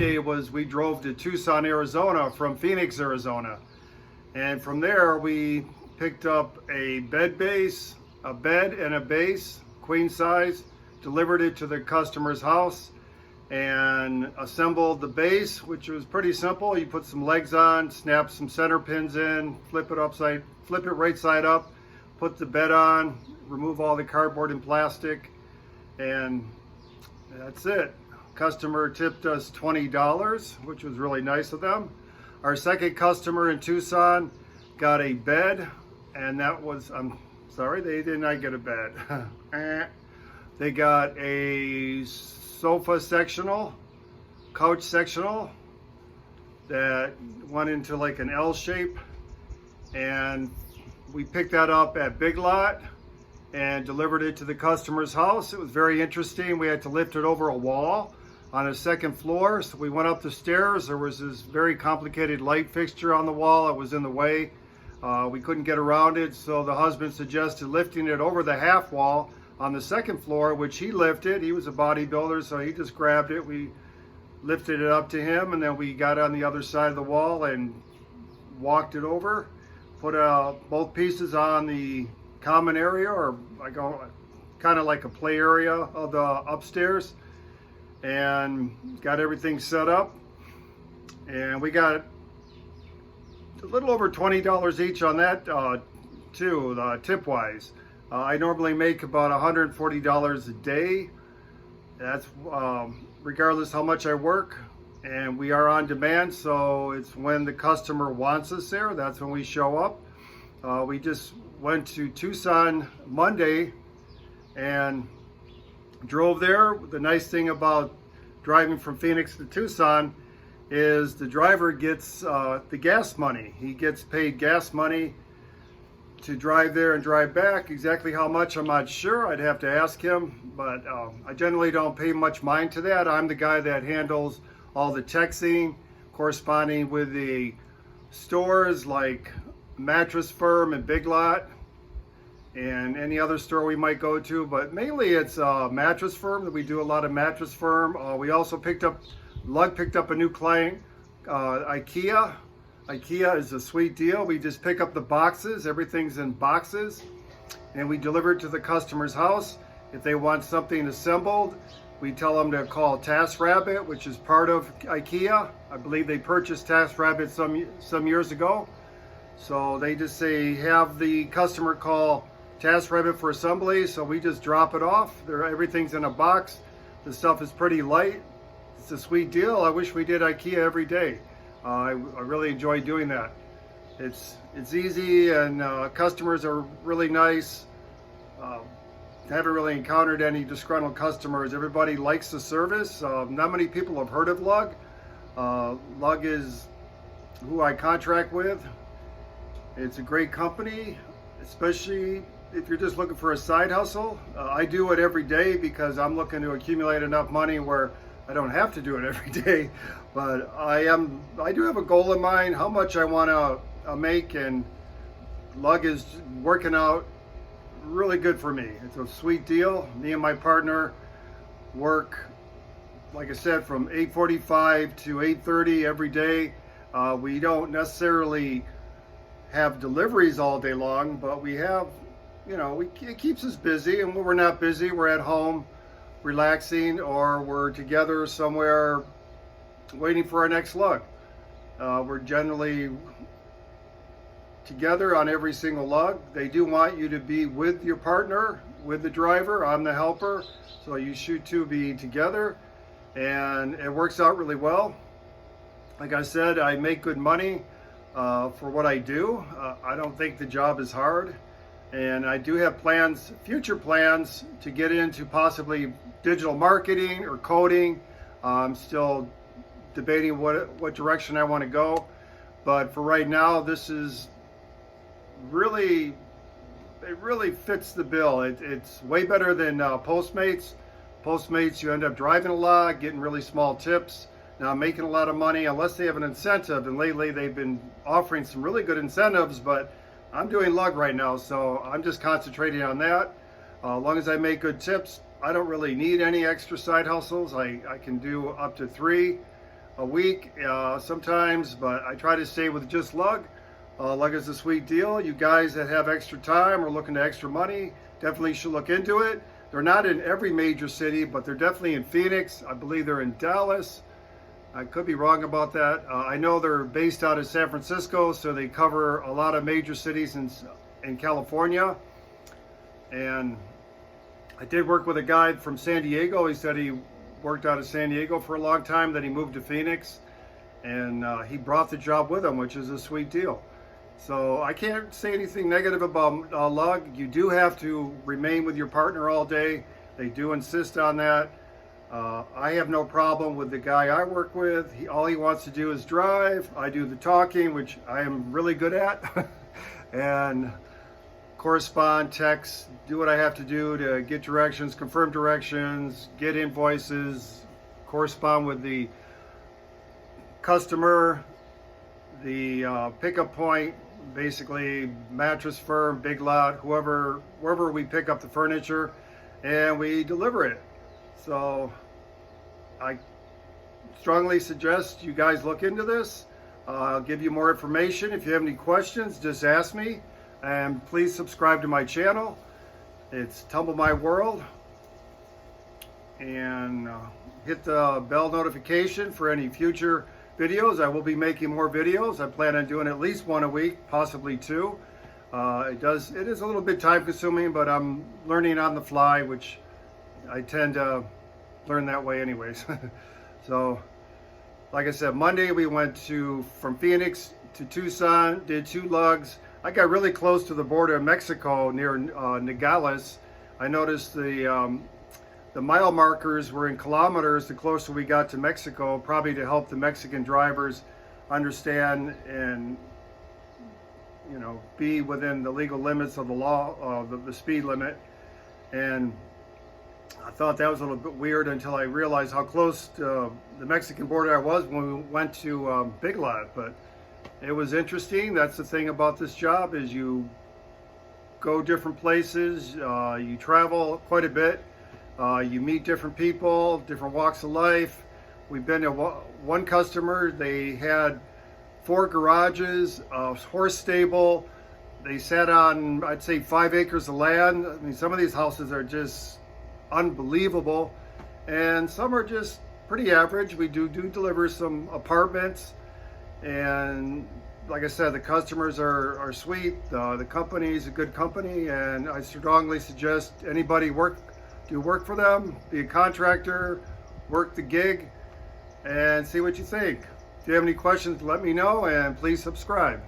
Monday was we drove to Tucson, Arizona from Phoenix, Arizona. And from there we picked up a bed base, a bed and a base, queen size, delivered it to the customer's house and assembled the base, which was pretty simple. You put some legs on, snap some center pins in, flip it right side up, put the bed on, remove all the cardboard and plastic, and that's it. Customer tipped us $20, which was really nice of them. Our second customer in Tucson got a bed, and that was, I'm sorry, they did not get a bed. They got a sofa sectional, couch sectional that went into like an L shape, and we picked that up at Big Lot and delivered it to the customer's house. It was very interesting. We had to lift it over a wall on a second floor. So we went up the stairs. There was this very complicated light fixture on the wall. It was in the way. We couldn't get around it. So the husband suggested lifting it over the half wall on the second floor, which he lifted. He was a bodybuilder, so he just grabbed it. We lifted it up to him, and then we got on the other side of the wall and walked it over. Put both pieces on the common area, or like kind of like a play area of the upstairs, and got everything set up. And we got a little over $20 each on that too, tip wise. I normally make about $140 a day. That's regardless how much I work, and we are on demand, so it's when the customer wants us there, that's when we show up. We just went to Tucson Monday and drove there. The nice thing about driving from Phoenix to Tucson is the driver gets the gas money. He gets paid gas money to drive there and drive back. Exactly how much, I'm not sure. I'd have to ask him, but I generally don't pay much mind to that. I'm the guy that handles all the texting, corresponding with the stores like Mattress Firm and Big Lot and any other store we might go to, but mainly it's Mattress Firm that we do a lot of Mattress Firm. We also Lugg picked up a new client, IKEA. IKEA is a sweet deal. We just pick up the boxes, everything's in boxes, and we deliver it to the customer's house. If they want something assembled, we tell them to call TaskRabbit, which is part of IKEA. I believe they purchased TaskRabbit some years ago. So they just say, have the customer call TaskRabbit for assembly. So we just drop it off. Everything's in a box. The stuff is pretty light. It's a sweet deal. I wish we did IKEA every day. I really enjoy doing that. It's easy, and customers are really nice. Haven't really encountered any disgruntled customers. Everybody likes the service. Not many people have heard of Lugg. Lugg is who I contract with. It's a great company, especially if you're just looking for a side hustle. I do it every day because I'm looking to accumulate enough money where I don't have to do it every day, but I do have a goal in mind, how much I want to make, and Lugg is working out really good for me. It's a sweet deal. Me and my partner work, like I said, from 8:45 to 8:30 every day. We don't necessarily have deliveries all day long, but we have, it keeps us busy, and when we're not busy, we're at home relaxing, or we're together somewhere waiting for our next Lugg. We're generally together on every single Lugg. They do want you to be with your partner, with the driver. I'm the helper, so you should two be together, and it works out really well. Like I said, I make good money for what I do. I don't think the job is hard, and I do have future plans to get into possibly digital marketing or coding. I'm still debating what direction I want to go, but for right now, this is really fits the bill. It's way better than Postmates. Postmates, you end up driving a lot, getting really small tips, not making a lot of money unless they have an incentive, and lately they've been offering some really good incentives, but I'm doing Lugg right now, so I'm just concentrating on that. As long as I make good tips, I don't really need any extra side hustles. I can do up to 3. a week sometimes, but I try to stay with just Lugg. Lugg is a sweet deal. You guys that have extra time or looking to extra money definitely should look into it. They're not in every major city, but they're definitely in Phoenix. I believe they're in Dallas. I could be wrong about that. I know they're based out of San Francisco, so they cover a lot of major cities in California. And I did work with a guy from San Diego. He said he worked out of San Diego for a long time, then he moved to Phoenix, and he brought the job with him, which is a sweet deal. So I can't say anything negative about Lugg. You do have to remain with your partner all day. They do insist on that. I have no problem with the guy I work with. All he wants to do is drive. I do the talking, which I am really good at, and correspond, text, do what I have to do to get directions, confirm directions, get invoices, correspond with the customer, the pickup point, basically mattress firm, Big Lot, wherever we pick up the furniture, and we deliver it. So I strongly suggest you guys look into this. I'll give you more information. If you have any questions, just ask me. And please subscribe to my channel. It's Tumble My World. And hit the bell notification for any future videos. I will be making more videos. I plan on doing at least one a week, possibly two. It is a little bit time consuming, but I'm learning on the fly, which I tend to learn that way anyways. So, like I said, Monday we went from Phoenix to Tucson, did 2 Luggs. I got really close to the border of Mexico near Nogales. I noticed the mile markers were in kilometers the closer we got to Mexico, probably to help the Mexican drivers understand and, you know, be within the legal limits of the law, the speed limit. And I thought that was a little bit weird until I realized how close to the Mexican border I was when we went to Big Lot. But it was interesting. That's the thing about this job, is you go different places, you travel quite a bit, you meet different people, different walks of life. We've been to one customer, they had 4 garages, a horse stable. They sat on, I'd say, 5 acres of land. I mean, some of these houses are just unbelievable, and some are just pretty average. We do deliver some apartments. And like I said, the customers are sweet. The company is a good company, and I strongly suggest anybody do work for them, be a contractor, work the gig, and see what you think. If you have any questions, let me know, and please subscribe.